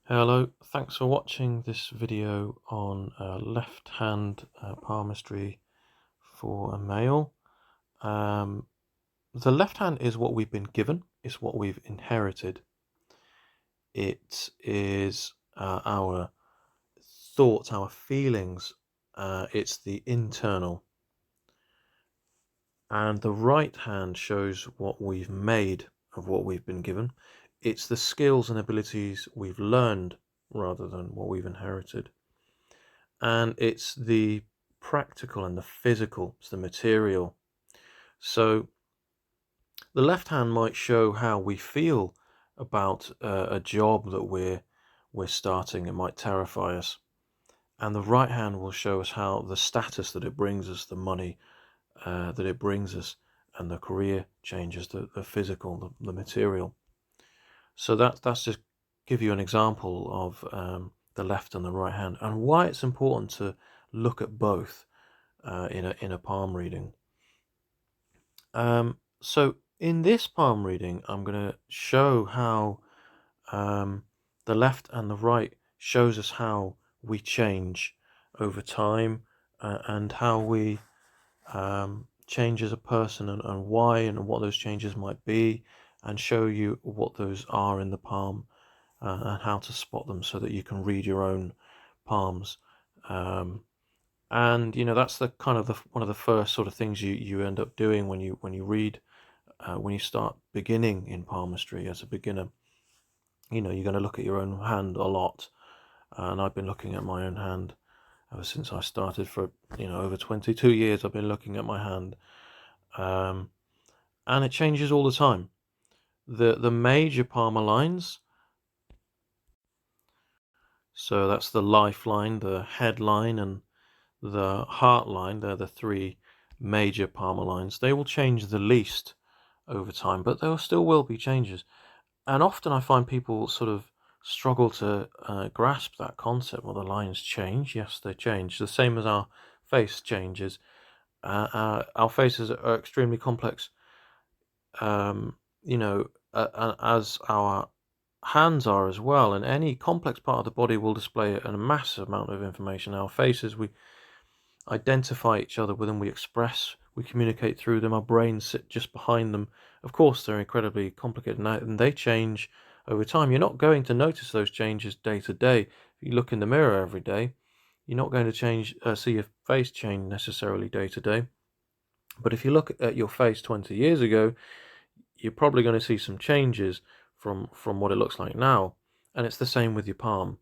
Hello, thanks for watching this video on left hand palmistry for a male. Um, the left hand is what we've been given, it's what we've inherited. It is our thoughts, our feelings, it's the internal. And the right hand shows what we've made of what we've been given. It's the skills and abilities we've learned rather than what we've inherited. And it's the practical and the physical, it's the material. So the left hand might show how we feel about a job that we're starting. It might terrify us, and the right hand will show us how the status that it brings us, the money that it brings us, and the career changes, the physical, the material. So that's just give you an example of the left and the right hand, and why it's important to look at both in a palm reading. So in this palm reading, I'm going to show how the left and the right shows us how we change over time, and how we change as a person, and why and what those changes might be, and show you what those are in the palm, and how to spot them so that you can read your own palms. And that's the kind of one of the first sort of things you end up doing when you read, when you start beginning in palmistry as a beginner. You're going to look at your own hand a lot, and I've been looking at my own hand ever since I started. For over 22 years I've been looking at my hand, and it changes all the time. The major palmar lines, so that's the lifeline, the headline, and the heart line. They're the three major palmar lines. They will change the least over time, but there still will be changes. And often I find people sort of struggle to grasp that concept. Well, the lines change. Yes, they change. The same as our face changes. Our faces are extremely complex, as our hands are as well. And any complex part of the body will display a massive amount of information. Our faces, we identify each other with them, we express, we communicate through them, our brains sit just behind them. Of course, they're incredibly complicated and they change over time. You're not going to notice those changes day to day. If you look in the mirror every day, you're not going to see your face change necessarily day to day. But if you look at your face 20 years ago, you're probably going to see some changes from what it looks like now. And it's the same with your palm.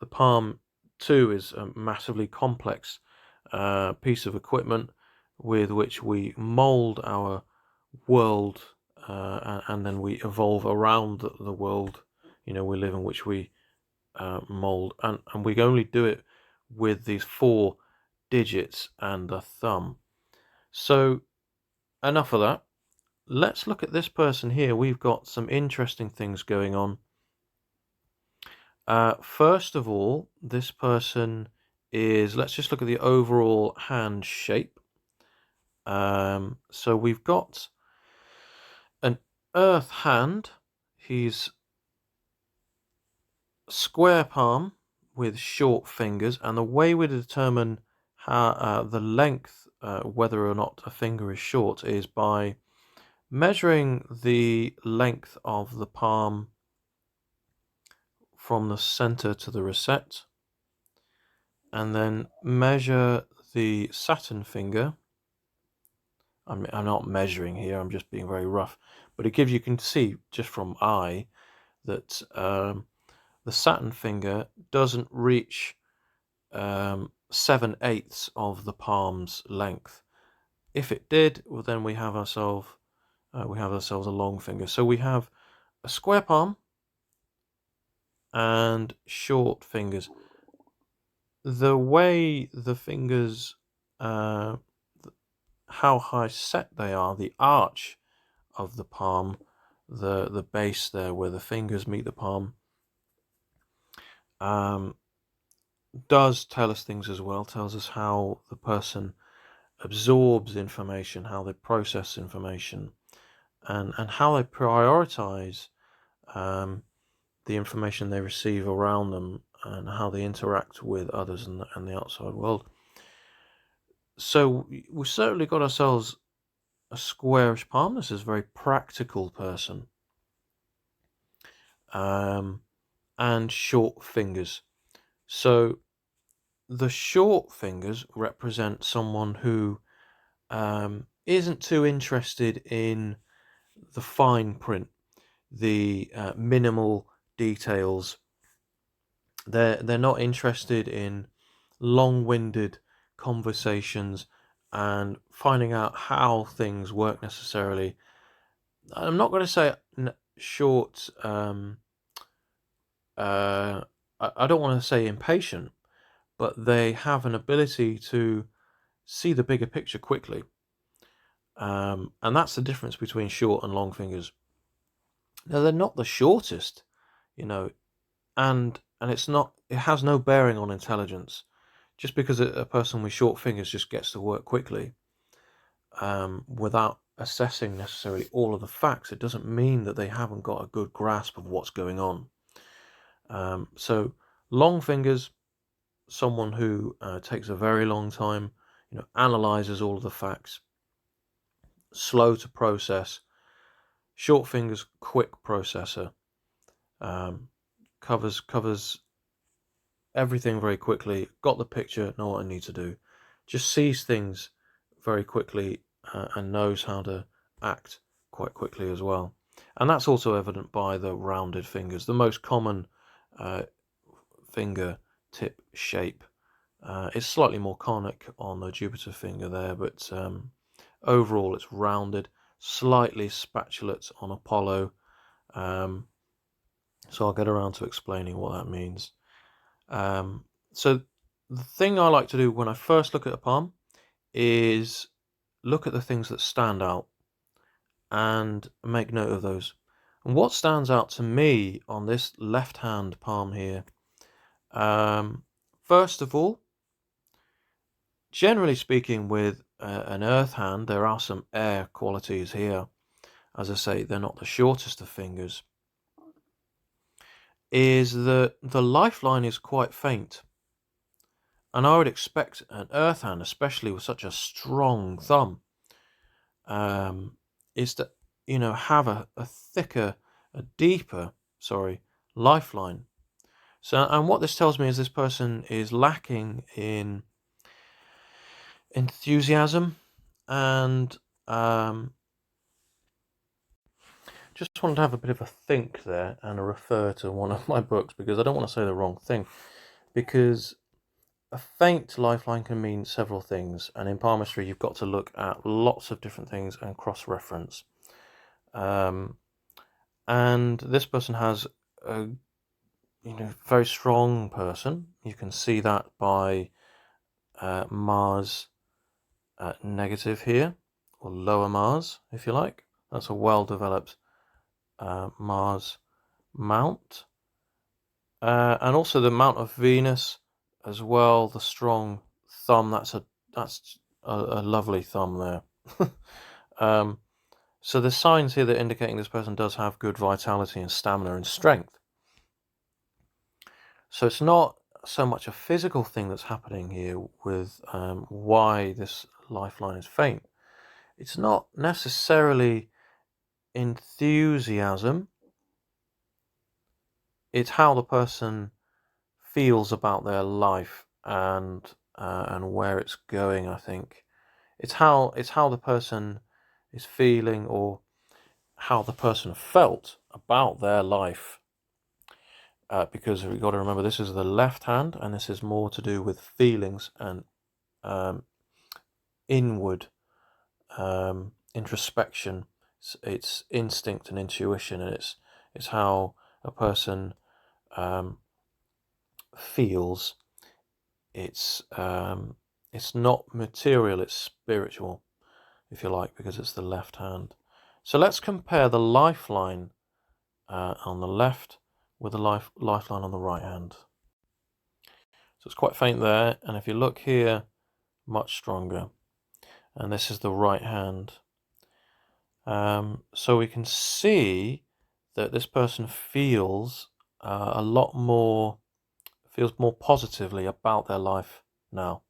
The palm too is a massively complex piece of equipment with which we mold our world, and then we evolve around the world we live in, which we mold, and we only do it with these 4 digits and a thumb. So enough of that. Let's look at this person here. We've got some interesting things going on. First of all, this person is, let's just look at the overall hand shape. So we've got an earth hand. He's square palm with short fingers, and the way we determine how the length, whether or not a finger is short, is by measuring the length of the palm from the center to the recette, and then measure the Saturn finger. I'm not measuring here, I'm just being very rough, but it gives, you can see just from eye that the Saturn finger doesn't reach 7/8 of the palm's length. If it did, well, then we have ourselves a long finger. So we have a square palm and short fingers. The way the fingers, how high set they are, the arch of the palm, the base there where the fingers meet the palm, does tell us things as well. Tells us how the person absorbs information, how they process information, and how they prioritize the information they receive around them and how they interact with others and the outside world. So we've certainly got ourselves a squarish palm. This is a very practical person. And short fingers. So the short fingers represent someone who isn't too interested in the fine print, the minimal details. They're not interested in long-winded conversations and finding out how things work necessarily. I'm not going to say short. I don't want to say impatient, but they have an ability to see the bigger picture quickly. And that's the difference between short and long fingers. Now, they're not the shortest, and it has no bearing on intelligence. Just because a person with short fingers just gets to work quickly, without assessing necessarily all of the facts, it doesn't mean that they haven't got a good grasp of what's going on. So long fingers, someone who takes a very long time, analyzes all of the facts, slow to process. Short fingers, quick processor, covers everything very quickly, got the picture, know what I need to do, just sees things very quickly, and knows how to act quite quickly as well. And that's also evident by the rounded fingers. The most common finger tip shape is slightly more conic on the Jupiter finger there, but overall it's rounded, slightly spatulate on Apollo. So I'll get around to explaining what that means. So the thing I like to do when I first look at a palm is look at the things that stand out and make note of those. And what stands out to me on this left hand palm here, first of all, generally speaking, with an earth hand, there are some air qualities here. As I say, they're not the shortest of fingers. Is that the lifeline is quite faint. And I would expect an earth hand, especially with such a strong thumb, is to, have a deeper, lifeline. So, and what this tells me is this person is lacking in enthusiasm, and just wanted to have a bit of a think there and refer to one of my books, because I don't want to say the wrong thing, because a faint lifeline can mean several things, and in palmistry you've got to look at lots of different things and cross-reference. And this person has a very strong person. You can see that by Mars negative here, or lower Mars, if you like. That's a well-developed Mars mount, and also the mount of Venus as well. The strong thumb. That's a lovely thumb there. So there's signs here that indicating this person does have good vitality and stamina and strength. So it's not so much a physical thing that's happening here with why this lifeline is faint. It's not necessarily enthusiasm. It's how the person feels about their life and where it's going. I think it's how the person is feeling, or how the person felt about their life. Because we've got to remember, this is the left hand, and this is more to do with feelings and inward introspection. It's instinct and intuition, and it's how a person feels. It's not material, it's spiritual, if you like, because it's the left hand. So let's compare the lifeline on the left with the lifeline on the right hand. So it's quite faint there, and if you look here, much stronger. And this is the right hand. So we can see that this person feels a lot more, feels more positively about their life now.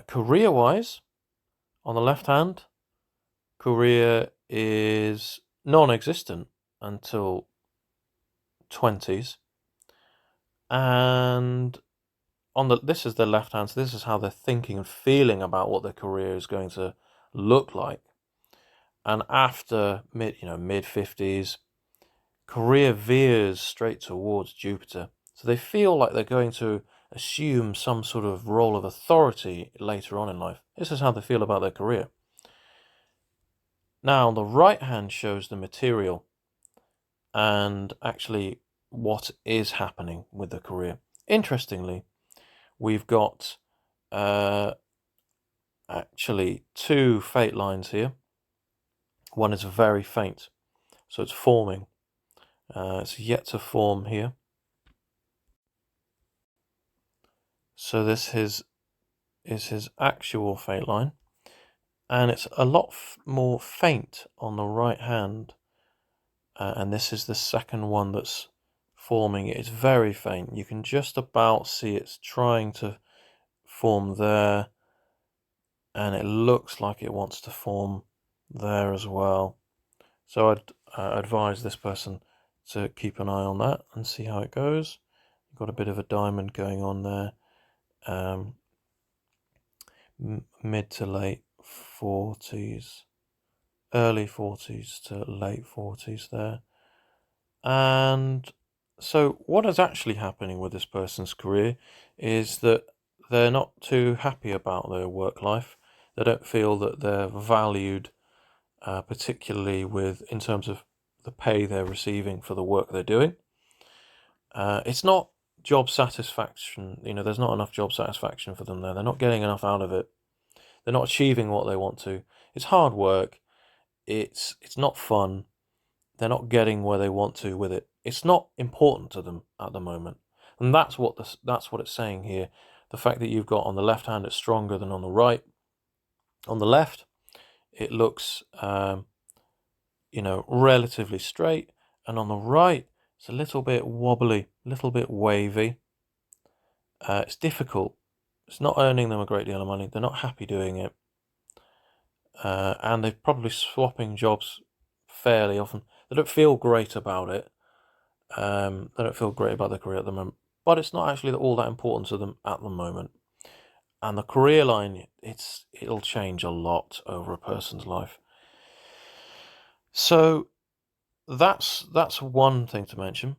Career-wise, on the left hand, career is non-existent until 20s, and this is the left hand, so this is how they're thinking and feeling about what their career is going to look like. And after mid 50s, career veers straight towards Jupiter. So they feel like they're going to assume some sort of role of authority later on in life. This is how they feel about their career. Now, the right hand shows the material and actually what is happening with the career. Interestingly, we've got actually two fate lines here. One is very faint, so it's forming. It's yet to form here. So this is his actual fate line, and it's a lot more faint on the right hand, and this is the second one that's forming. It's very faint. You can just about see it's trying to form there, and it looks like it wants to form there as well. So I'd advise this person to keep an eye on that and see how it goes. You've got a bit of a diamond going on there. Mid to late 40s, early 40s to late 40s there. And so what is actually happening with this person's career is that they're not too happy about their work life. They don't feel that they're valued, particularly in terms of the pay they're receiving for the work they're doing. It's not job satisfaction, there's not enough job satisfaction for them there. They're not getting enough out of it. They're not achieving what they want to. It's hard work. It's not fun. They're not getting where they want to with it. It's not important to them at the moment. And that's what it's saying here. The fact that you've got on the left hand, it's stronger than on the right. On the left, it looks, relatively straight. And on the right, it's a little bit wobbly, a little bit wavy. It's difficult. It's not earning them a great deal of money. They're not happy doing it. And they're probably swapping jobs fairly often. They don't feel great about it. They don't feel great about their career at the moment. But it's not actually all that important to them at the moment. And the career line, it'll change a lot over a person's life. So that's one thing to mention.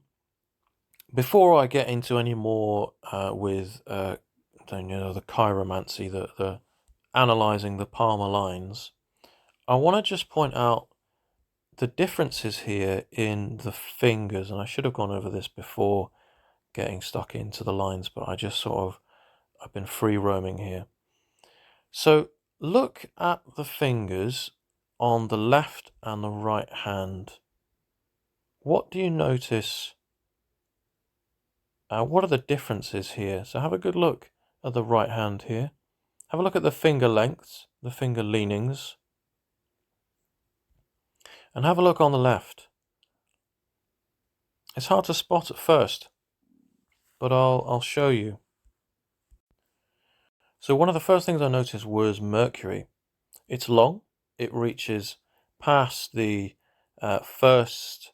Before I get into any more with the chiromancy, the analysing the Palmer lines, I want to just point out the differences here in the fingers, and I should have gone over this before getting stuck into the lines, but I've been free roaming here. So look at the fingers on the left and the right hand. What do you notice? What are the differences here? So have a good look at the right hand here. Have a look at the finger lengths, the finger leanings, and have a look on the left. It's hard to spot at first, but I'll show you. So one of the first things I noticed was Mercury. It's long. It reaches past the first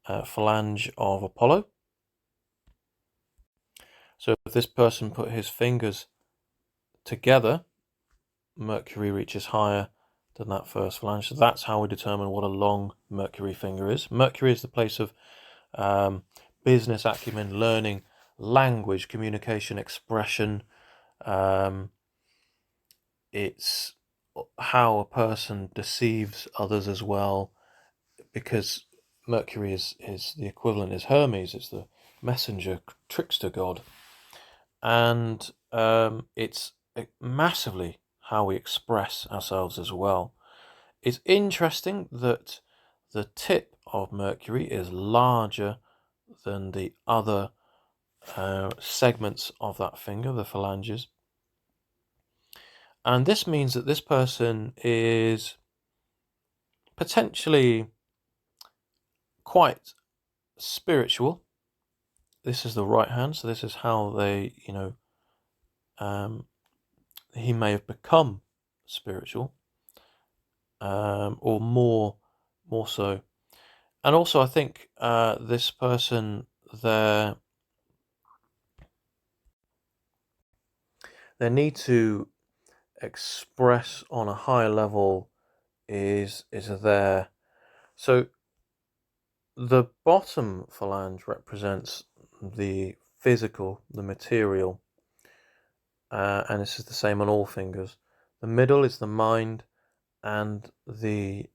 phalange of Apollo. So if this person put his fingers together, Mercury reaches higher than that first phalange. So that's how we determine what a long Mercury finger is. Mercury is the place of business acumen, learning, language, communication, expression. It's how a person deceives others as well, because Mercury is the equivalent is Hermes. It's the messenger, trickster god, and it's massively how we express ourselves as well. It's interesting that the tip of Mercury is larger than the other segments of that finger, the phalanges. And this means that this person is potentially quite spiritual. This is the right hand, so this is how they, he may have become spiritual, or more so. And also, I think this person, their need to express on a higher level is there. So the bottom phalange represents the physical, the material, and this is the same on all fingers. The middle is the mind, and the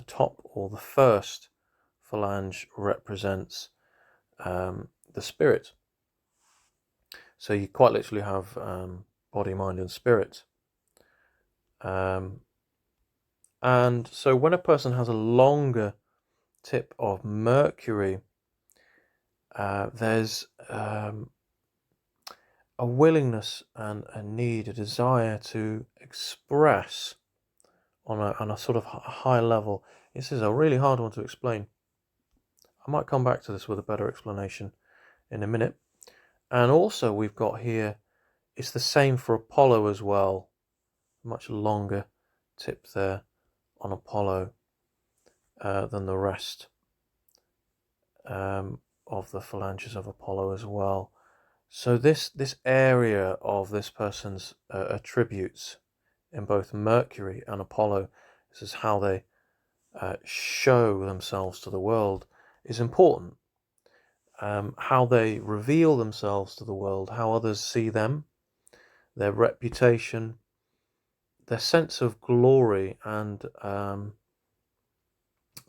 top, or the first phalange, represents the spirit. So you quite literally have body, mind, and spirit. And so when a person has a longer tip of Mercury, there's a willingness and a need, a desire to express on a sort of high level. This is a really hard one to explain. I might come back to this with a better explanation in a minute. And also we've got here, it's the same for Apollo as well. Much longer tip there on Apollo than the rest of the phalanges of Apollo as well. So this area of this person's attributes in both Mercury and Apollo, this is how they show themselves to the world, is important. How they reveal themselves to the world, how others see them, their reputation, their sense of glory, and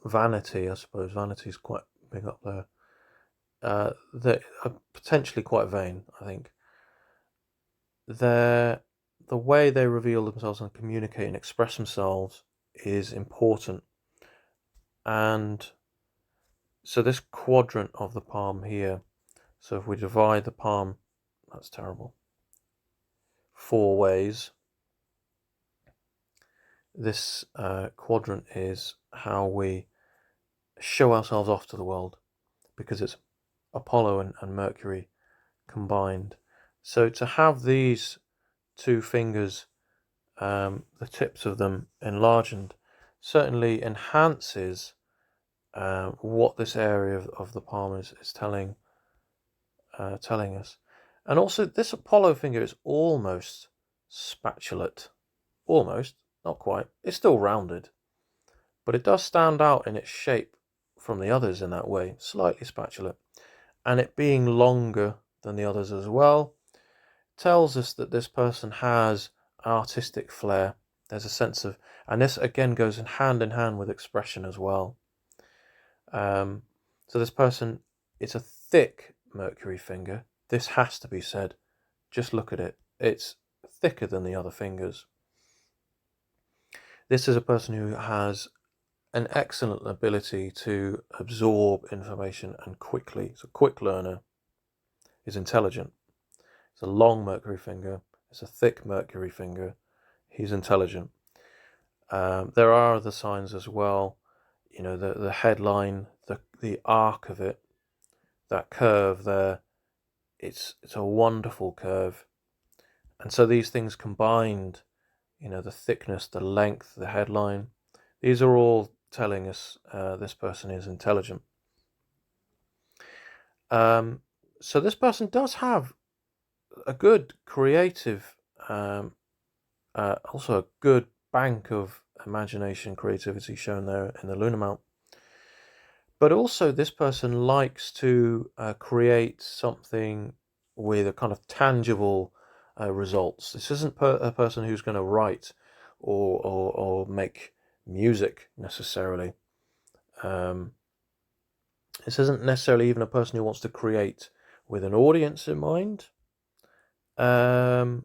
vanity. I suppose vanity is quite big up there. They are potentially quite vain, I think. The way they reveal themselves and communicate and express themselves is important. And so this quadrant of the palm here, so if we divide the palm, that's terrible, 4 ways, this quadrant is how we show ourselves off to the world, because it's Apollo and Mercury combined. So to have these 2 fingers, the tips of them enlarged, certainly enhances what this area of the palm is telling us. And also this Apollo finger is almost spatulate. Almost, not quite. It's still rounded, but it does stand out in its shape from the others in that way, slightly spatulate. And it being longer than the others as well tells us that this person has artistic flair. There's a sense of, and this again goes hand in hand with expression as well. So this person, it's a thick Mercury finger. This has to be said. Just look at it. It's thicker than the other fingers. This is a person who has an excellent ability to absorb information and quickly. It's a quick learner. Is intelligent. It's a long Mercury finger. It's a thick Mercury finger. He's intelligent. There are other signs as well. The headline, the arc of it, that curve there. It's a wonderful curve. And so these things combined, the thickness, the length, the headline, these are all telling us this person is intelligent. So this person does have a good creative, also a good bank of imagination, creativity shown there in the lunar mount. But also this person likes to create something with a kind of tangible results. This isn't a person who's going to write or make music necessarily. This isn't necessarily even a person who wants to create with an audience in mind. But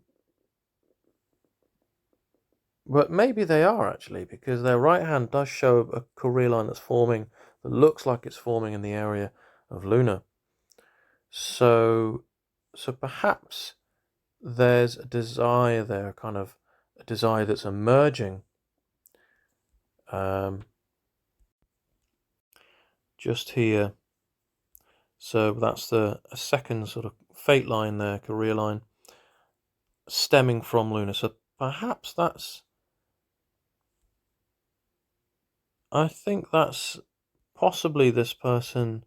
maybe they are actually, because their right hand does show a career line that's forming, that looks like it's forming in the area of Luna. So perhaps there's a desire there, kind of a desire that's emerging just here. So that's a second sort of fate line there, career line, stemming from Luna. So perhaps I think that's possibly this person.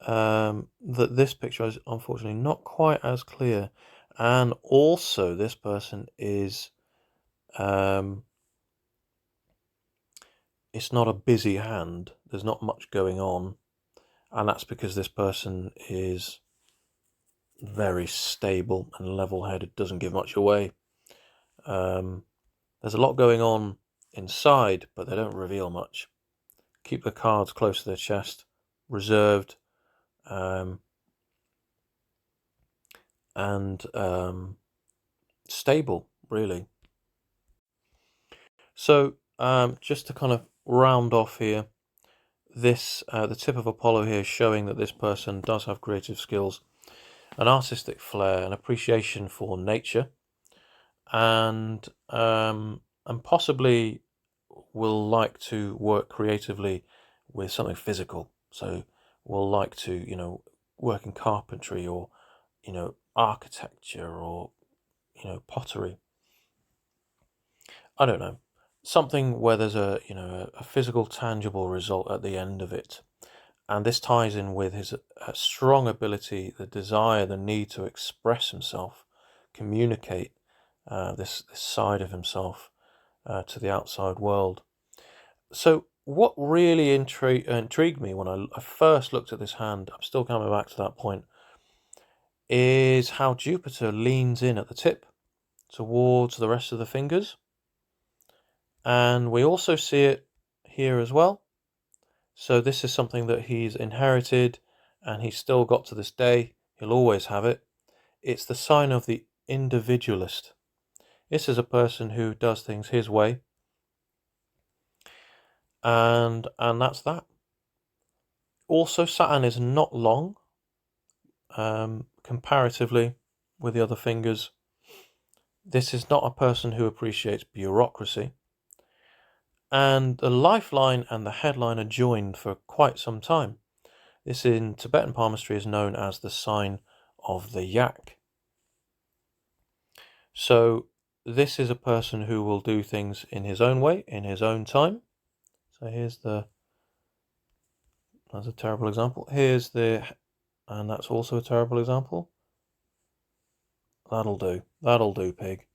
That this picture is unfortunately not quite as clear, and also this person is it's not a busy hand. There's not much going on, and that's because this person is very stable and level-headed, doesn't give much away. There's a lot going on inside, but they don't reveal much. Keep the cards close to their chest, reserved, and stable, really. So just to kind of round off here, this the tip of Apollo here is showing that this person does have creative skills, an artistic flair, an appreciation for nature, and possibly will like to work creatively with something physical. So will like to, you know, work in carpentry, or, you know, architecture, or, you know, pottery. I don't know, something where there's a, you know, a physical, tangible result at the end of it. And this ties in with his strong ability, the desire, the need to express himself, communicate this side of himself to the outside world. So what really intrigued me when I first looked at this hand, I'm still coming back to that point, is how Jupiter leans in at the tip towards the rest of the fingers. And we also see it here as well. So this is something that he's inherited, and he's still got to this day. He'll always have it. It's the sign of the individualist. This is a person who does things his way, and that's that. Also, Saturn is not long comparatively with the other fingers. This is not a person who appreciates bureaucracy. And the lifeline and the headline are joined for quite some time. This in Tibetan palmistry is known as the sign of the yak. So this is a person who will do things in his own way, in his own time. So that's a terrible example. And that's also a terrible example. That'll do, pig.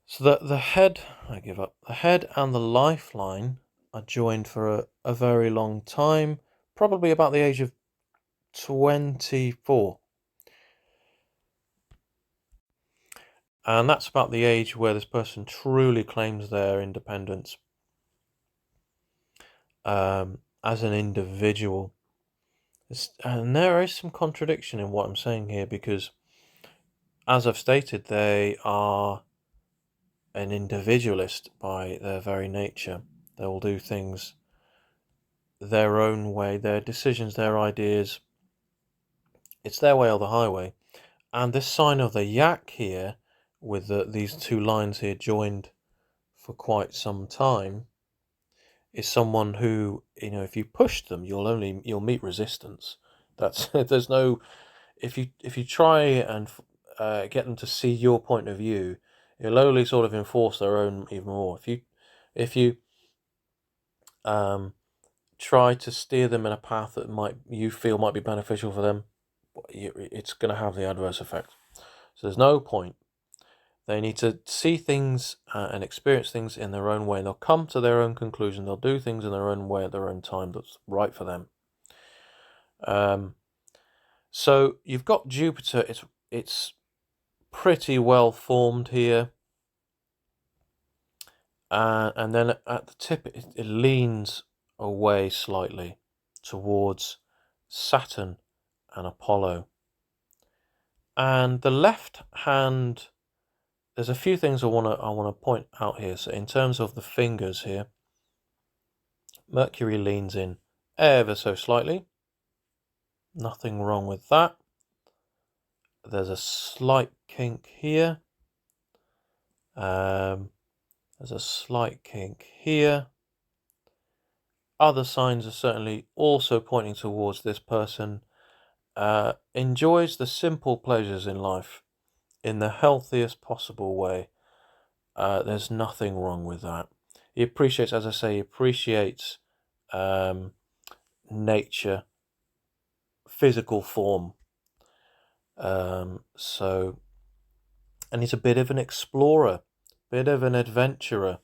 So the head, I give up. The head and the lifeline are joined for a very long time, probably about the age of 24. And that's about the age where this person truly claims their independence as an individual. And there is some contradiction in what I'm saying here, because, as I've stated, they are an individualist by their very nature. They will do things their own way, their decisions, their ideas. It's their way or the highway. And this sign of the yak here, with these two lines here joined for quite some time, is someone who, you know, if you push them, you'll meet resistance. That's there's no, if you try and get them to see your point of view, you'll only sort of enforce their own even more. If you try to steer them in a path that you feel might be beneficial for them, it's going to have the adverse effect. So there's no point. They need to see things and experience things in their own way. They'll come to their own conclusion. They'll do things in their own way at their own time that's right for them. So you've got Jupiter. It's pretty well formed here. And then at the tip, it leans away slightly towards Saturn and Apollo. And the left hand, there's a few things I want to point out here. So in terms of the fingers here, Mercury leans in ever so slightly. Nothing wrong with that. There's a slight kink here. There's a slight kink here. other signs are certainly also pointing towards this person enjoys the simple pleasures in life in the healthiest possible way. There's nothing wrong with that. He appreciates, as I say, he appreciates nature, physical form. So, and he's a bit of an explorer, bit of an adventurer.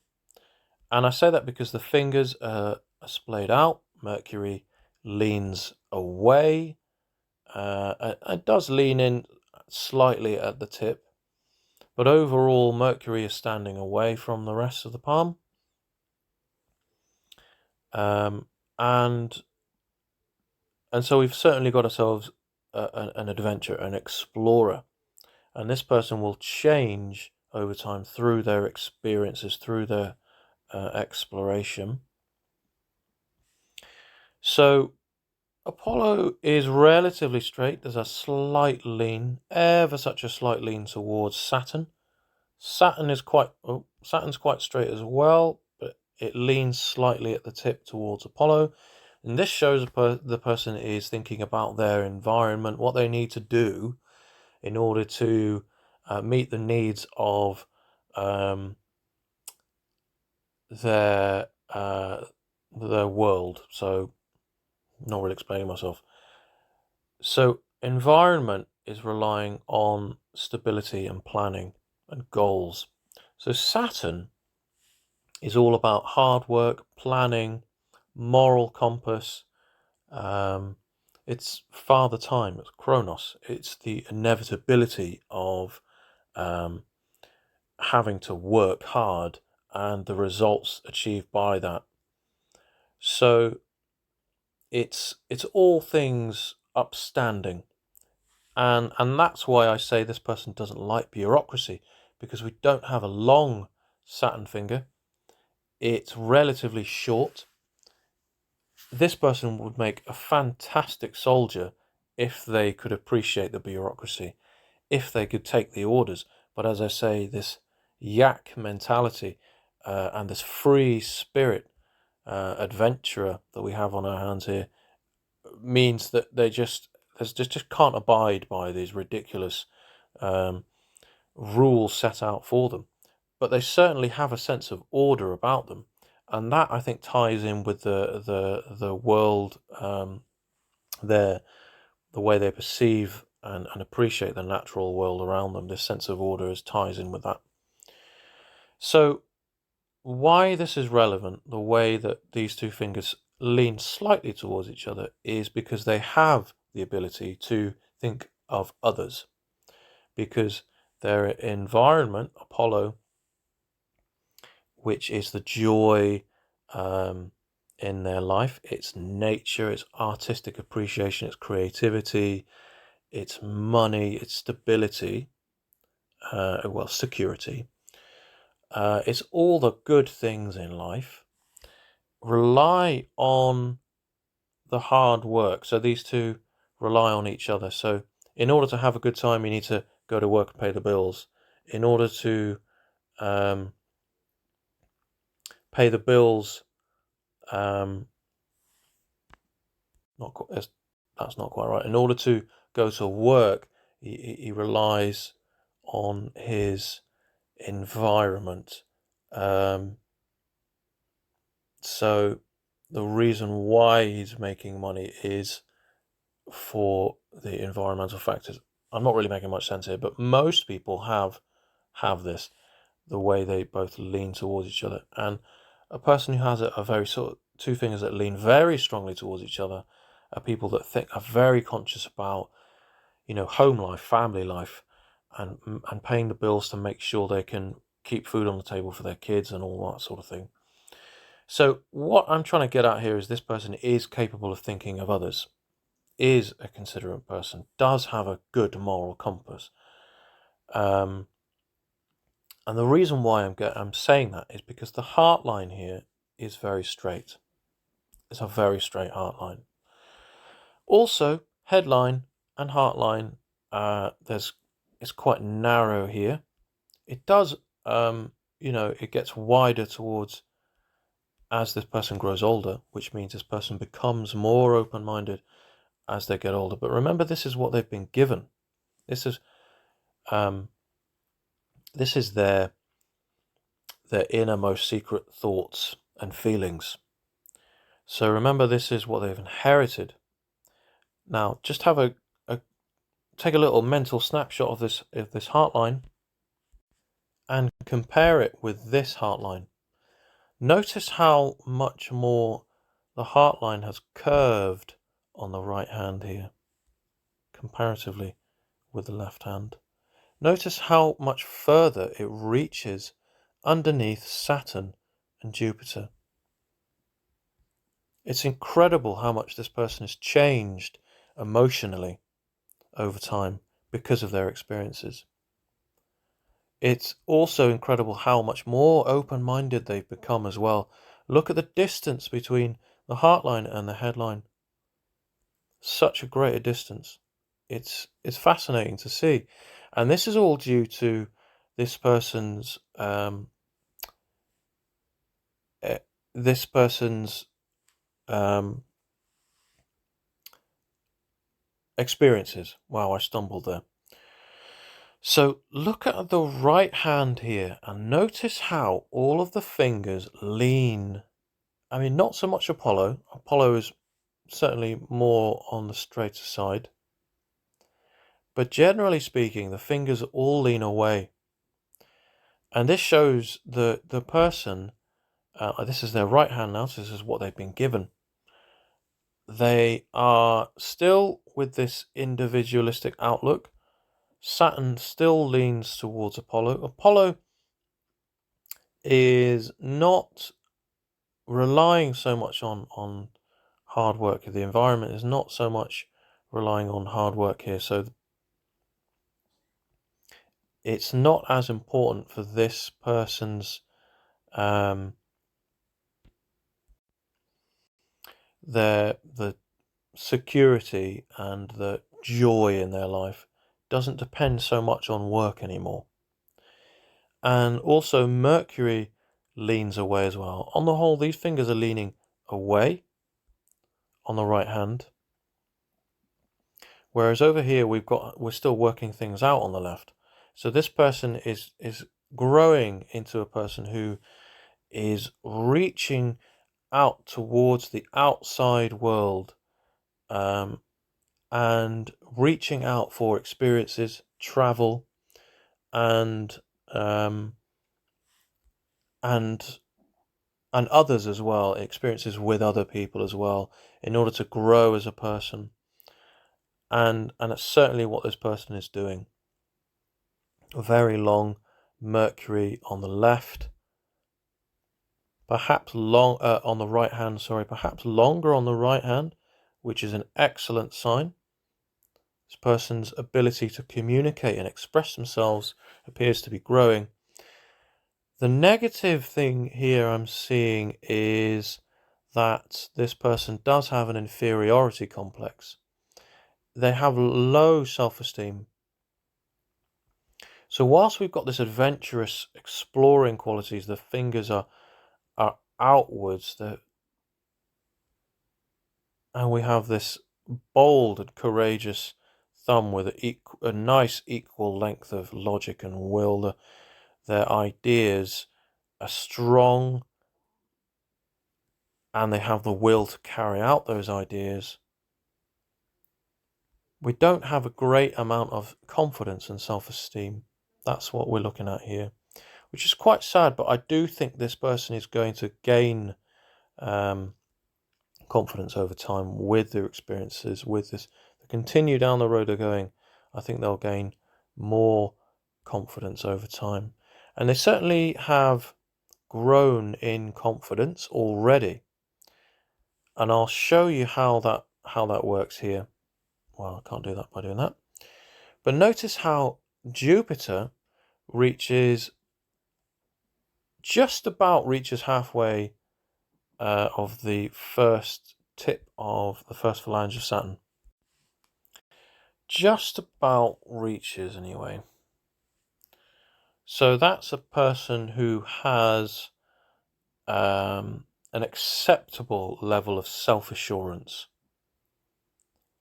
And I say that because the fingers are splayed out. Mercury leans away. It does lean in slightly at the tip, but overall Mercury is standing away from the rest of the palm. And so we've certainly got ourselves an adventurer, an explorer. And this person will change over time through their experiences, through their exploration. So Apollo is relatively straight. There's a slight lean, ever such a slight lean towards Saturn. Saturn's quite straight as well, but it leans slightly at the tip towards Apollo. And this shows the person is thinking about their environment, what they need to do in order to meet the needs of their world. So, not really explaining myself. So, environment is relying on stability and planning and goals. So, Saturn is all about hard work, planning, moral compass. It's father time, it's Chronos. It's the inevitability of having to work hard and the results achieved by that. So it's all things upstanding. And that's why I say this person doesn't like bureaucracy, because we don't have a long Saturn finger. It's relatively short. This person would make a fantastic soldier if they could appreciate the bureaucracy, if they could take the orders. But as I say, this yak mentality and this free spirit adventurer that we have on our hands here means that they just can't abide by these ridiculous rules set out for them. But they certainly have a sense of order about them, and that I think ties in with the world, the way they perceive and appreciate the natural world around them. This sense of order ties in with that. So why this is relevant, the way that these two fingers lean slightly towards each other, is because they have the ability to think of others, because their environment, Apollo, which is the joy in their life, it's nature, it's artistic appreciation, it's creativity, it's money, it's stability, security. It's all the good things in life rely on the hard work. So these two rely on each other. So in order to have a good time, you need to go to work and pay the bills. In order to pay the bills, that's not quite right. In order to go to work, he relies on his environment. So the reason why he's making money is for the environmental factors. I'm not really making much sense here, but most people have this, the way they both lean towards each other. And a person who has a very sort of two fingers that lean very strongly towards each other are people that are very conscious about, home life, family life, and paying the bills to make sure they can keep food on the table for their kids and all that sort of thing. So what I'm trying to get at here is this person is capable of thinking of others, is a considerate person, does have a good moral compass. And the reason why I'm saying that is because the heart line here is very straight. It's a very straight heart line. Also, headline and heart line, it's quite narrow here. It does, it gets wider towards as this person grows older, which means this person becomes more open-minded as they get older. But remember, this is what they've been given. This is their innermost secret thoughts and feelings. So remember, this is what they've inherited. Now, just have take a little mental snapshot of this heart line and compare it with this heart line. Notice how much more the heart line has curved on the right hand here, comparatively with the left hand. Notice how much further it reaches underneath Saturn and Jupiter. It's incredible how much this person has changed emotionally over time because of their experiences. It's also incredible how much more open-minded they've become as well. Look at the distance between the heart line and the headline. Such a greater distance. It's fascinating to see. And this is all due to this person's experiences. Wow, I stumbled there. So look at the right hand here and notice how all of the fingers lean. I mean, not so much Apollo. Apollo is certainly more on the straighter side. But generally speaking, the fingers all lean away. And this shows the person, this is their right hand now, so this is what they've been given. They are still with this individualistic outlook. Saturn still leans towards Apollo. Apollo is not relying so much on hard work. The environment is not so much relying on hard work here. So it's not as important for this person's the security and the joy in their life doesn't depend so much on work anymore. And also Mercury leans away as well. On the whole, these fingers are leaning away on the right hand, whereas over here we're still working things out on the left. So this person is growing into a person who is reaching out towards the outside world, and reaching out for experiences, travel, and others as well, experiences with other people as well, in order to grow as a person. And it's certainly what this person is doing. A very long Mercury on the left, perhaps long on the right hand, perhaps longer on the right hand, which is an excellent sign. This person's ability to communicate and express themselves appears to be growing. The negative thing here I'm seeing is that this person does have an inferiority complex. They have low self-esteem. So whilst we've got this adventurous, exploring qualities, the fingers are outwards, and we have this bold and courageous thumb with a nice equal length of logic and will. Their ideas are strong, and they have the will to carry out those ideas. We don't have a great amount of confidence and self-esteem. That's what we're looking at here, which is quite sad, but I do think this person is going to gain confidence over time with their experiences, with this. They continue down the road they're going, I think they'll gain more confidence over time. And they certainly have grown in confidence already. And I'll show you how that works here. Well, I can't do that by doing that. But notice how Jupiter just about reaches halfway of the first tip of the first phalange of Saturn. Just about reaches anyway. So that's a person who has an acceptable level of self-assurance.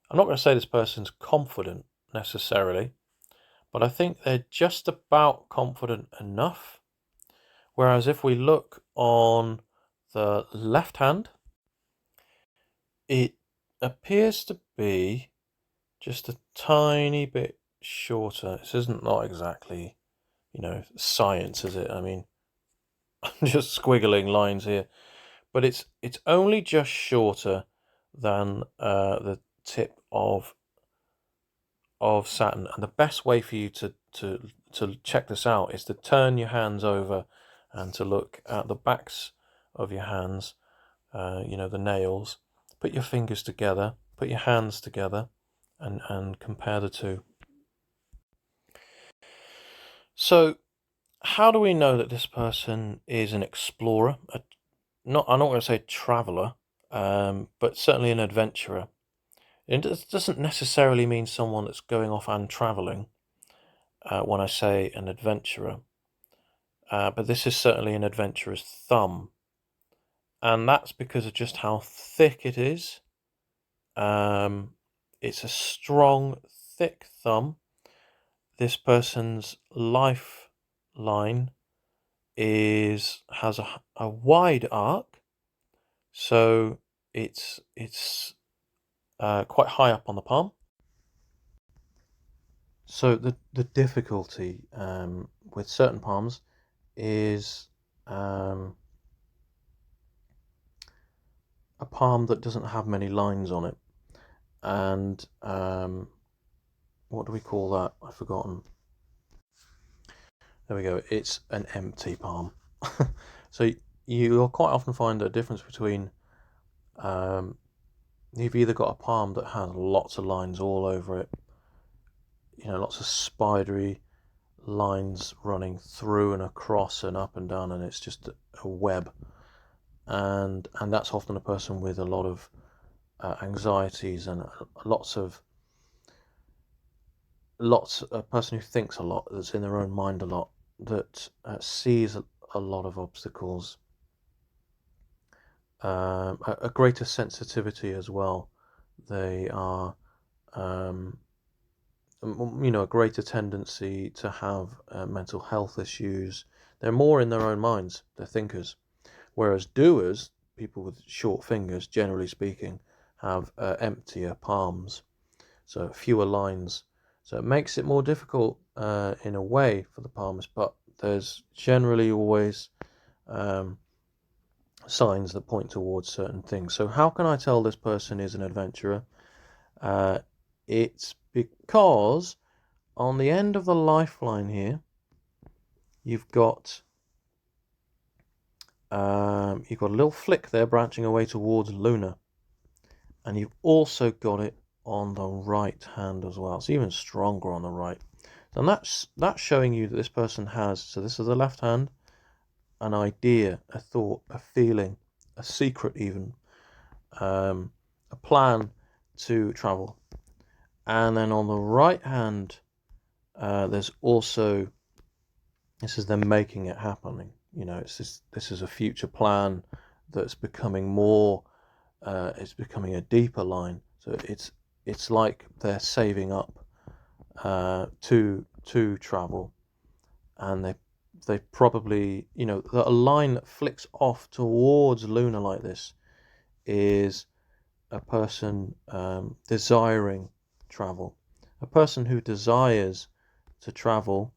I'm not going to say this person's confident necessarily, but I think they're just about confident enough. Whereas if we look on the left hand, it appears to be just a tiny bit shorter. This isn't not exactly, science, is it? I mean, I'm just squiggling lines here, but it's only just shorter than the tip of Saturn. And the best way for you to check this out is to turn your hands over and to look at the backs of your hands, the nails. Put your fingers together, put your hands together, and compare the two. So, how do we know that this person is an explorer? I'm not going to say traveller, but certainly an adventurer. It doesn't necessarily mean someone that's going off and travelling when I say an adventurer, but this is certainly an adventurer's thumb, and that's because of just how thick it is. It's a strong, thick thumb. This person's lifeline has a wide arc, so it's quite high up on the palm. So the difficulty with certain palms is a palm that doesn't have many lines on it, and what do we call that? I've forgotten. There we go. It's an empty palm. So you'll quite often find a difference between you've either got a palm that has lots of lines all over it, lots of spidery lines running through and across and up and down, and it's just a web, and that's often a person with a lot of anxieties and a person who thinks a lot, that's in their own mind a lot, that sees a lot of obstacles, a greater sensitivity as well. They are a greater tendency to have mental health issues. They're more in their own minds. They're thinkers. Whereas doers, people with short fingers, generally speaking, have emptier palms, so fewer lines. So it makes it more difficult in a way for the palmist, but there's generally always signs that point towards certain things. So how can I tell this person is an adventurer? It's because on the end of the lifeline here, you've got a little flick there branching away towards Luna, and you've also got it on the right hand as well. It's even stronger on the right, and that's showing you that this person has, so this is the left hand, an idea, a thought, a feeling, a secret even, a plan to travel. And then on the right hand, there's also, this is them making it happening. This is a future plan that's becoming more, it's becoming a deeper line. So it's like they're saving up to travel, and they probably, a line that flicks off towards Luna like this is a person desiring travel. A person who desires to travel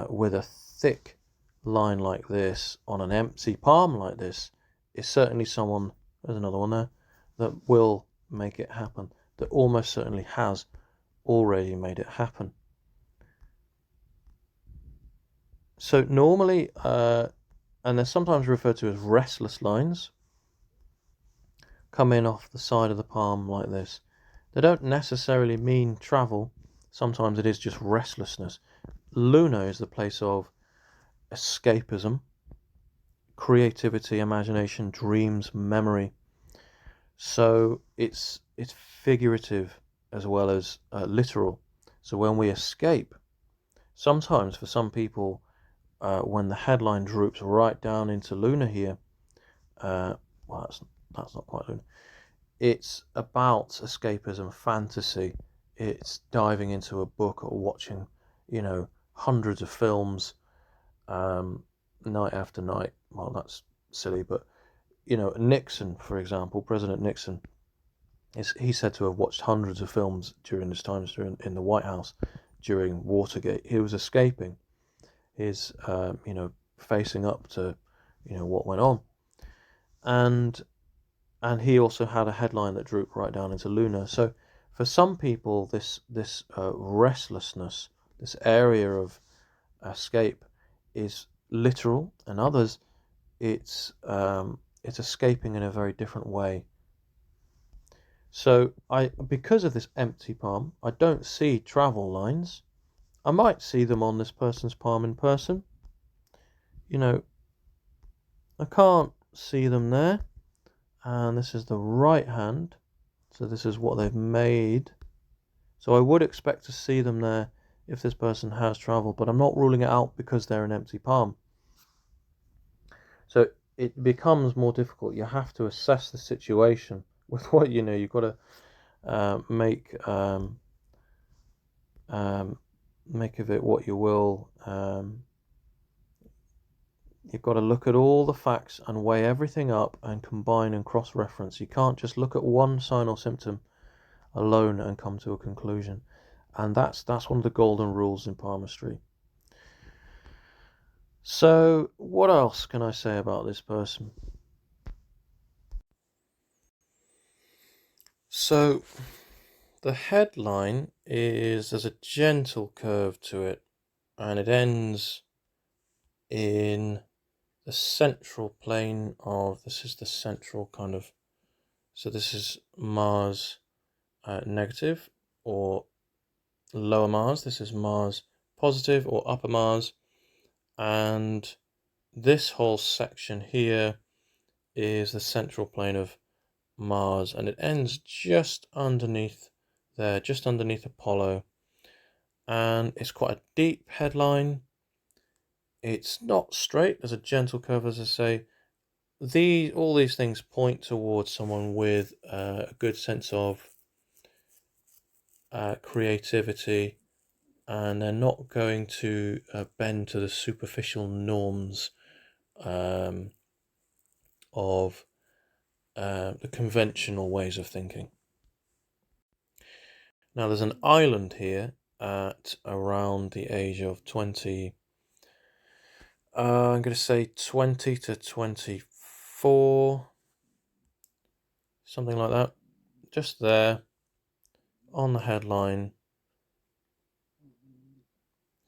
with a thick line like this on an empty palm like this is certainly someone, there's another one there, that will make it happen, that almost certainly has already made it happen. So normally, and they're sometimes referred to as restless lines, come in off the side of the palm like this. They don't necessarily mean travel. Sometimes it is just restlessness. Luna is the place of escapism, creativity, imagination, dreams, memory. So it's figurative as well as literal. So when we escape, sometimes for some people, when the headline droops right down into Luna here, well, that's not quite lunar. It's about escapism, fantasy. It's diving into a book or watching, hundreds of films, night after night. Well, that's silly, but Nixon, for example, President Nixon, he's said to have watched hundreds of films during his times in the White House during Watergate. He was escaping his, facing up to, what went on, and he also had a headline that drooped right down into lunar. So for some people, this restlessness, this area of escape, is literal, and others it's escaping in a very different way. So because of this empty palm, I don't see travel lines. I might see them on this person's palm in person. I can't see them there. And this is the right hand. So this is what they've made. So I would expect to see them there if this person has traveled, but I'm not ruling it out because they're an empty palm. So it becomes more difficult. You have to assess the situation with what you've got to make of it what you will. You've got to look at all the facts and weigh everything up and combine and cross-reference. You can't just look at one sign or symptom alone and come to a conclusion. And that's one of the golden rules in palmistry. So what else can I say about this person? So the headline is, there's a gentle curve to it, and it ends in the central plane of, this is the central kind of, so this is Mars negative or lower Mars, this is Mars positive or upper Mars, and this whole section here is the central plane of Mars, and it ends just underneath there, just underneath Apollo, and it's quite a deep headline. It's not straight, there's a gentle curve, as I say. All these things point towards someone with a good sense of creativity, and they're not going to bend to the superficial norms of the conventional ways of thinking. Now there's an island here at around the age of 20, I'm going to say 20 to 24, something like that, just there on the headline.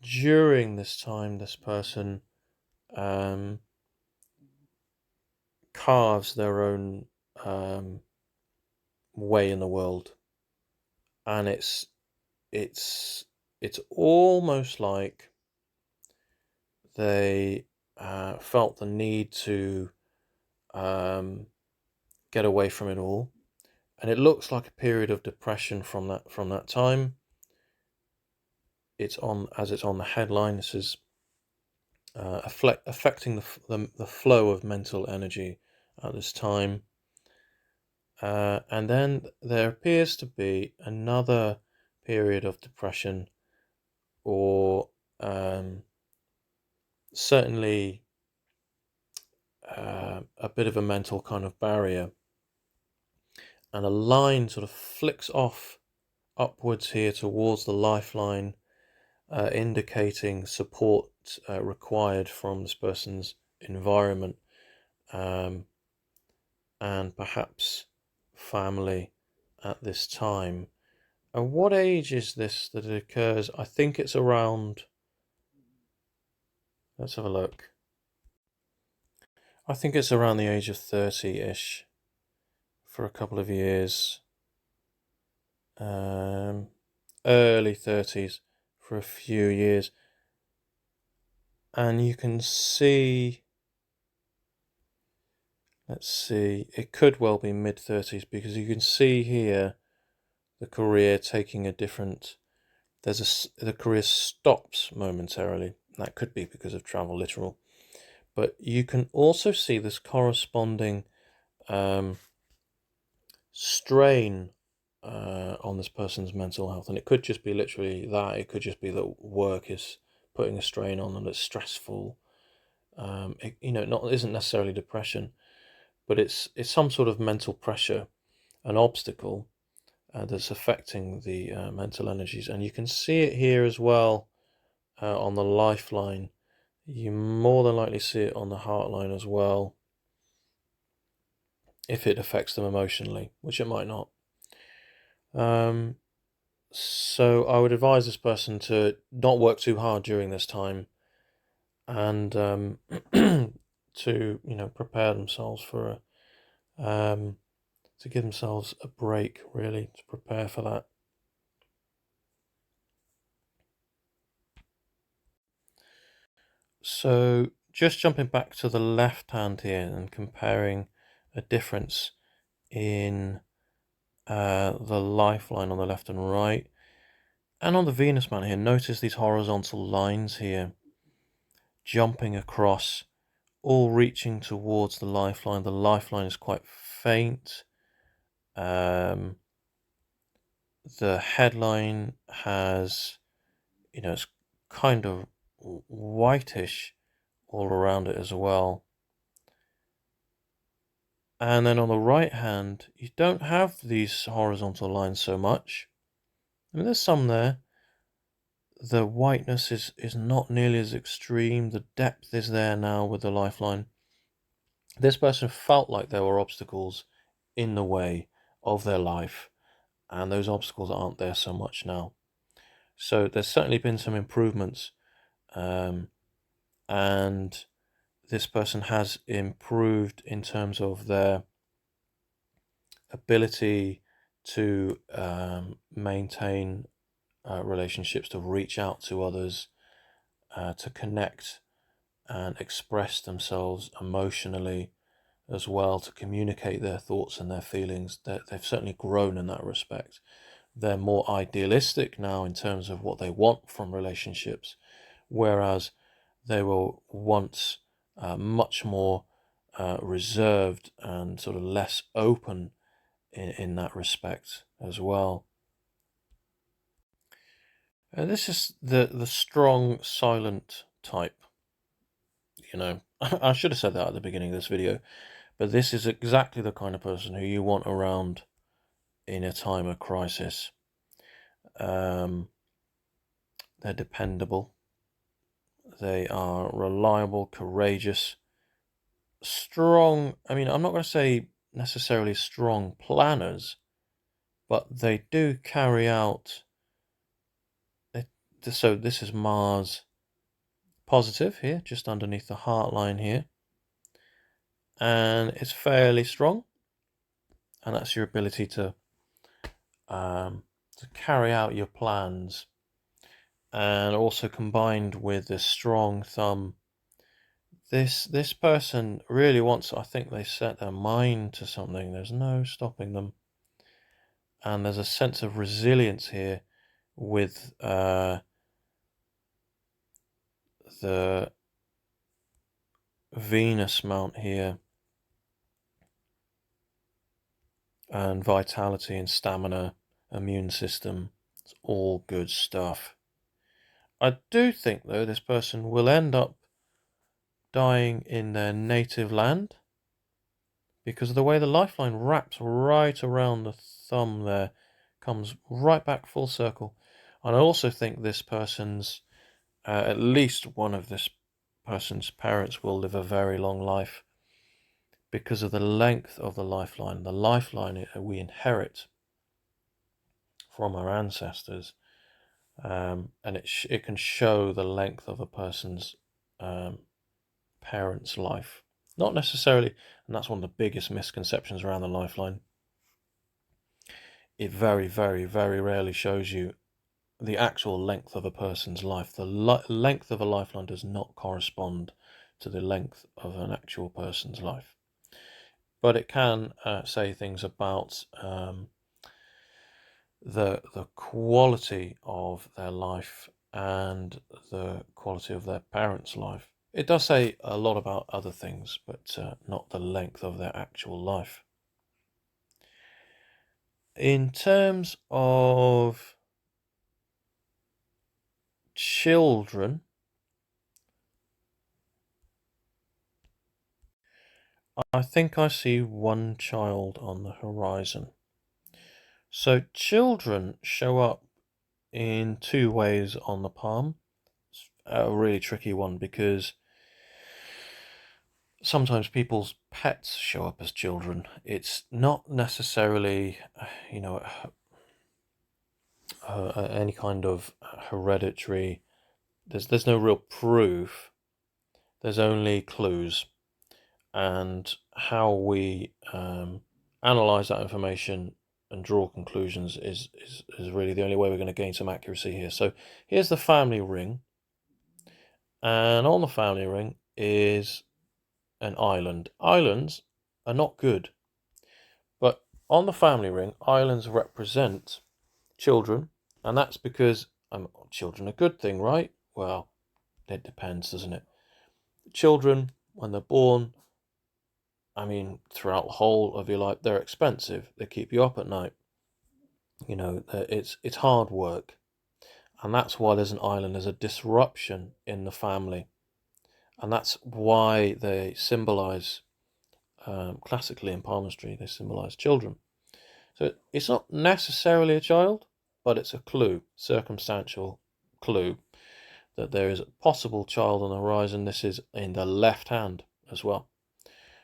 During this time, this person carves their own way in the world, and it's almost like they felt the need to get away from it all, and it looks like a period of depression from that time. It's on the headline. This is affecting the flow of mental energy at this time. And then there appears to be another period of depression, or certainly a bit of a mental kind of barrier. And a line sort of flicks off upwards here towards the lifeline, indicating support required from this person's environment, and perhaps family at this time. And what age is this that it occurs? I think it's around, let's have a look. I think it's around the age of 30-ish for a couple of years. Early 30s for a few years. And you can see, let's see, it could well be mid-30s, because you can see here the career taking a different, the career stops momentarily. That could be because of travel, literal. But you can also see this corresponding strain on this person's mental health, and it could just be literally that. It could just be that work is putting a strain on them. It's stressful. Isn't necessarily depression, but it's some sort of mental pressure, an obstacle that's affecting the mental energies, and you can see it here as well on the lifeline. You more than likely see it on the heart line as well, if it affects them emotionally, which it might not. So I would advise this person to not work too hard during this time, and to prepare themselves for to give themselves a break, really, to prepare for that. So just jumping back to the left hand here and comparing a difference in the lifeline on the left and right, and on the Venus man here, notice these horizontal lines here jumping across, all reaching towards the lifeline. The lifeline is quite faint. The headline has, it's kind of whitish all around it as well. And then on the right hand, you don't have these horizontal lines so much. I mean, there's some there. The whiteness is not nearly as extreme. The depth is there now with the lifeline. This person felt like there were obstacles in the way of their life, and those obstacles aren't there so much now. So there's certainly been some improvements, and this person has improved in terms of their ability to maintain relationships, to reach out to others, to connect and express themselves emotionally as well, to communicate their thoughts and their feelings. They've certainly grown in that respect. They're more idealistic now in terms of what they want from relationships, whereas they were once much more reserved and sort of less open in that respect as well. This is the strong silent type. I should have said that at the beginning of this video, but this is exactly the kind of person who you want around in a time of crisis. They're dependable. They are reliable, courageous, strong. I mean, I'm not going to say necessarily strong planners, but they do carry out. So this is Mars positive here, just underneath the heart line here. And it's fairly strong. And that's your ability to carry out your plans. And also combined with this strong thumb, this person really wants, I think they set their mind to something. There's no stopping them. And there's a sense of resilience here with the Venus mount here, and vitality and stamina, immune system. It's all good stuff. I do think, though, this person will end up dying in their native land, because of the way the lifeline wraps right around the thumb there, comes right back full circle. And I also think this person's, at least one of this person's parents will live a very long life because of the length of the lifeline. The lifeline we inherit from our ancestors, and it can show the length of a person's parent's life. Not necessarily, and that's one of the biggest misconceptions around the lifeline. It very, very, very rarely shows you the actual length of a person's life. The length of a lifeline does not correspond to the length of an actual person's life. But it can say things about the quality of their life and the quality of their parents' life. it does say a lot about other things, but not the length of their actual life. In terms of children, I think I see one child on the horizon. So children show up in two ways on the palm. It's a really tricky one because sometimes people's pets show up as children. It's not necessarily, any kind of hereditary. There's no real proof. There's only clues, and how we analyze that information and draw conclusions is really the only way we're going to gain some accuracy here. So here's the family ring, and on the family ring is an island. Islands are not good, but on the family ring, islands represent children, and that's because children are a good thing, right? Well, it depends, doesn't it? Children, when they're born, I mean, throughout the whole of your life, they're expensive. They keep you up at night. It's hard work, and that's why there's an island. There's a disruption in the family, and that's why they symbolize, classically in palmistry, they symbolize children. So it's not necessarily a child, but it's a clue, circumstantial clue, that there is a possible child on the horizon. This is in the left hand as well.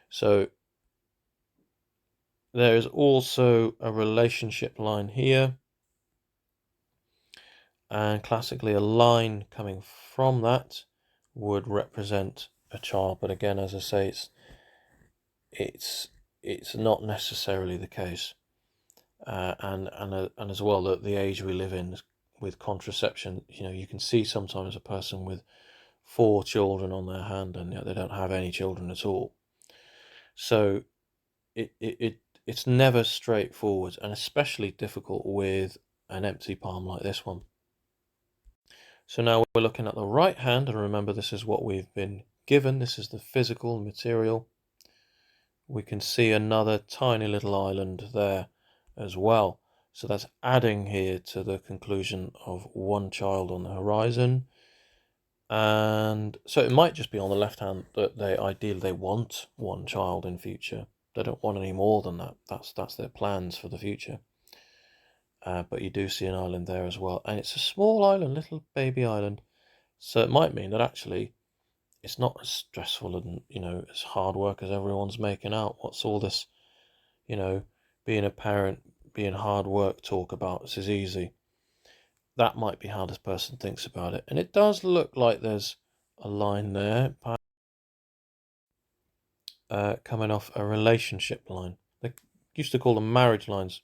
So there is also a relationship line here, and classically a line coming from that would represent a child. But again, as I say, it's not necessarily the case. And as well, the age we live in with contraception, you can see sometimes a person with 4 children on their hand, and yet they don't have any children at all. So it's never straightforward, and especially difficult with an empty palm like this one. So now we're looking at the right hand, and remember, this is what we've been given. This is the physical material. We can see another tiny little island there as well. So that's adding here to the conclusion of one child on the horizon. And so it might just be on the left hand that they want one child in future. They don't want any more than that. That's their plans for the future. But you do see an island there as well, and it's a small island, little baby island. So it might mean that actually it's not as stressful and as hard work as everyone's making out. What's all this, being a parent, being hard work talk about? This is easy. That might be how this person thinks about it, and it does look like there's a line there coming off a relationship line. They used to call them marriage lines,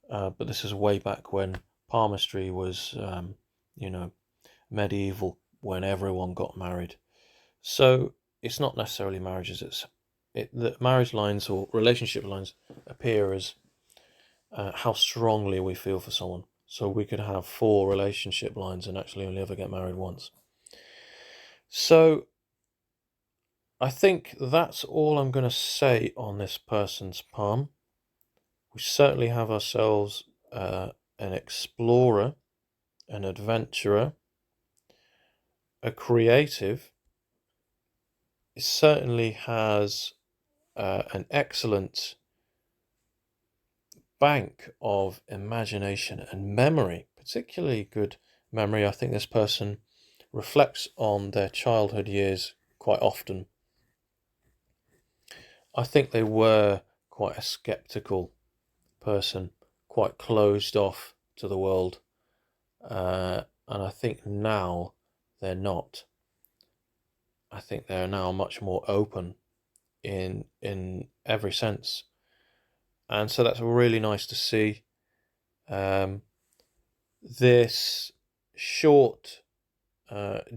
but this is way back when palmistry was, medieval, when everyone got married. So it's not necessarily marriages. The marriage lines or relationship lines appear as how strongly we feel for someone. So we could have 4 relationship lines and actually only ever get married once. So I think that's all I'm going to say on this person's palm. We certainly have ourselves an explorer, an adventurer, a creative. It certainly has an excellent bank of imagination and memory, particularly good memory. I think this person reflects on their childhood years quite often. I think they were quite a skeptical person, quite closed off to the world, and I think now they're not. I think they're now much more open in every sense, and so that's really nice to see. This short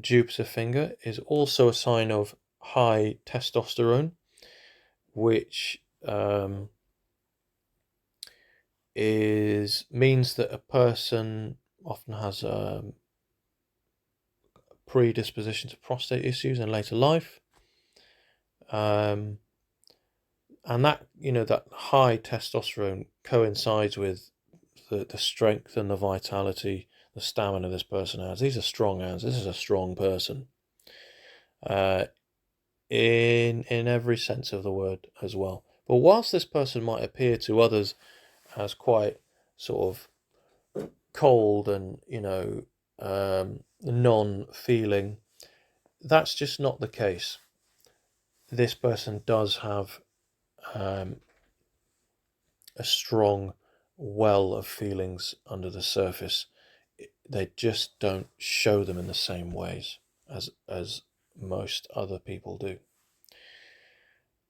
Jupiter finger is also a sign of high testosterone, which means that a person often has predisposition to prostate issues in later life. And that, that high testosterone coincides with the strength and the vitality, the stamina this person has. These are strong hands. This is a strong person. In every sense of the word as well. But whilst this person might appear to others as quite sort of cold and, non-feeling, that's just not the case. This person does have a strong well of feelings under the surface. They just don't show them in the same ways as most other people do.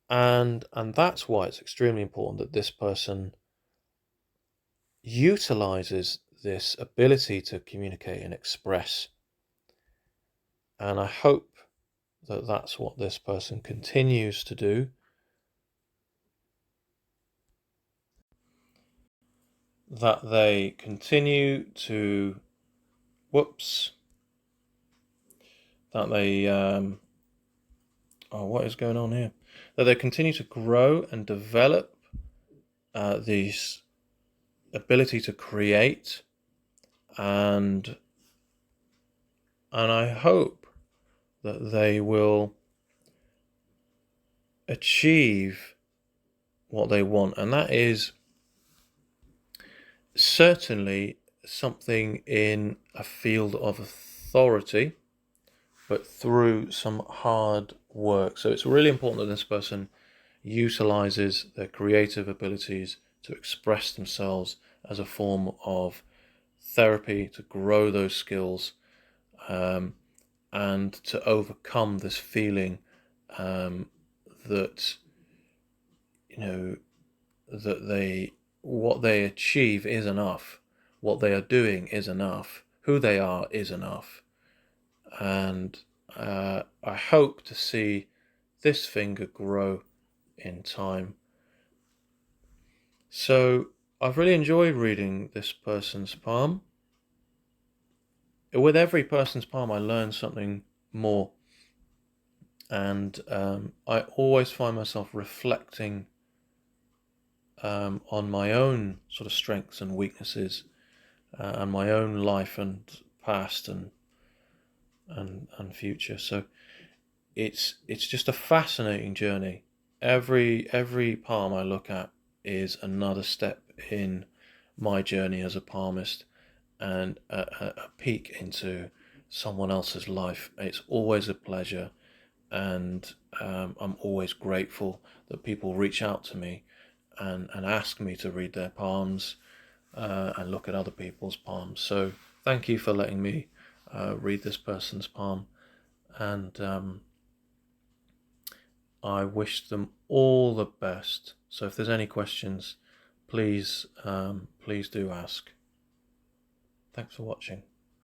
And that's why it's extremely important that this person utilizes this ability to communicate and express. And I hope that that's what this person continues to do. That they continue to, that they, what is going on here? That they continue to grow and develop these ability to create, and I hope that they will achieve what they want, and that is certainly something in a field of authority, but through some hard work. So it's really important that this person utilizes their creative abilities to express themselves as a form of therapy, to grow those skills, and to overcome this feeling that that what they achieve is enough, what they are doing is enough, who they are is enough. And I hope to see this finger grow in time. So I've really enjoyed reading this person's palm. With every person's palm I learn something more, and I always find myself reflecting on my own sort of strengths and weaknesses, and my own life and past and future. So it's just a fascinating journey. Every palm I look at is another step in my journey as a palmist, and a peek into someone else's life. It's always a pleasure, and I'm always grateful that people reach out to me and ask me to read their palms and look at other people's palms. So thank you for letting me read this person's palm, and I wish them all the best. So if there's any questions, please do ask. Thanks for watching.